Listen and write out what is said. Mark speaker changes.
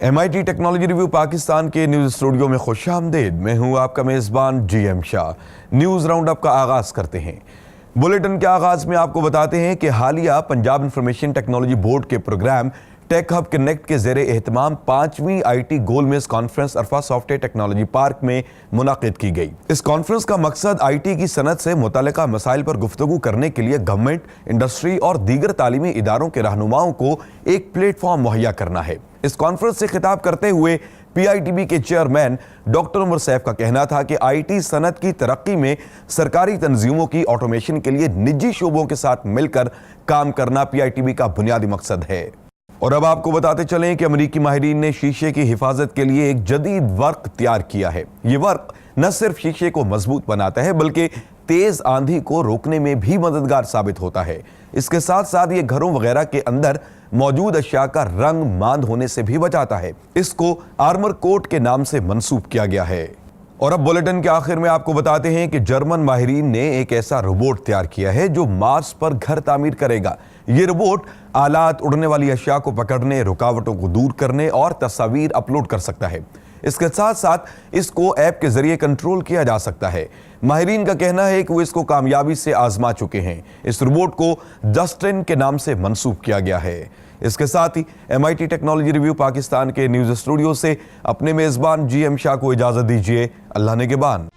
Speaker 1: MIT technology review Pakistan के news studio में खुश आमदेद। मैं हूं आपका मेज़बान GM Shah. News round up का आगाज़ करते हैं। बुलेटिन के आगाज़ में आपको बताते हैं कि हालिया पंजाब इंफॉर्मेशन टेक्नोलॉजी बोर्ड के प्रोग्राम टेक हब कनेक्ट के ज़ेरे एहतमाम 5वीं IT गोलमेज कॉन्फ्रेंस अरफा सॉफ्टवेयर टेक्नोलॉजी पार्क में मुनाकिद की गई। इस कॉन्फ्रेंस का मकसद IT की सनत से मुतल्लिका मसाइल पर गुफ्तगू करने के लिए गवर्नमेंट, इंडस्ट्री और दीगर तालीमी इदारों के रहनुमाओं को एक प्लेटफॉर्म मुहैया करना है। इस कॉन्फ्रेंस से खिताब करते हुए PITB के चेयरमैन डॉक्टर उमर सैफ का कहना था कि IT सनत की तरक्की में सरकारी तंजीमों की ऑटोमेशन के लिए निजी शोबों के साथ मिलकर काम करना PITB का बुनियादी मकसद है। और अब आपको बताते चलें कि अमरीकी माहिरीन ने शीशे की हिफाजत के लिए एक जदीद वर्क तैयार किया है। ये वर्क न सिर्फ शीशे को मजबूत बनाता है बल्कि तेज आंधी को रोकने में भी मददगार साबित होता है। इसके साथ साथ ये घरों वगैरह के अंदर मौजूद अशिया का रंग मांद होने से भी बचाता है। इसको आर्मर कोट के नाम से मंसूब किया गया है। और अब बुलेटिन के आखिर में आपको बताते हैं कि जर्मन माहिरीन ने एक ऐसा रोबोट तैयार किया है जो मार्स पर घर तामीर करेगा। ये रोबोट आलात, उड़ने वाली अशिया को पकड़ने, रुकावटों को दूर करने और तस्वीर अपलोड कर सकता है। इसके साथ साथ इसको ऐप के जरिए कंट्रोल किया जा सकता है। माहिरीन का कहना है कि वो इसको कामयाबी से आजमा चुके हैं। इस रोबोट को जस्टिन के नाम से मंसूब किया गया है। इसके साथ ही MIT टेक्नोलॉजी रिव्यू पाकिस्तान के न्यूज़ स्टूडियो से अपने मेज़बान GM शाह को इजाज़त दीजिए। अल्लाह निगहबान।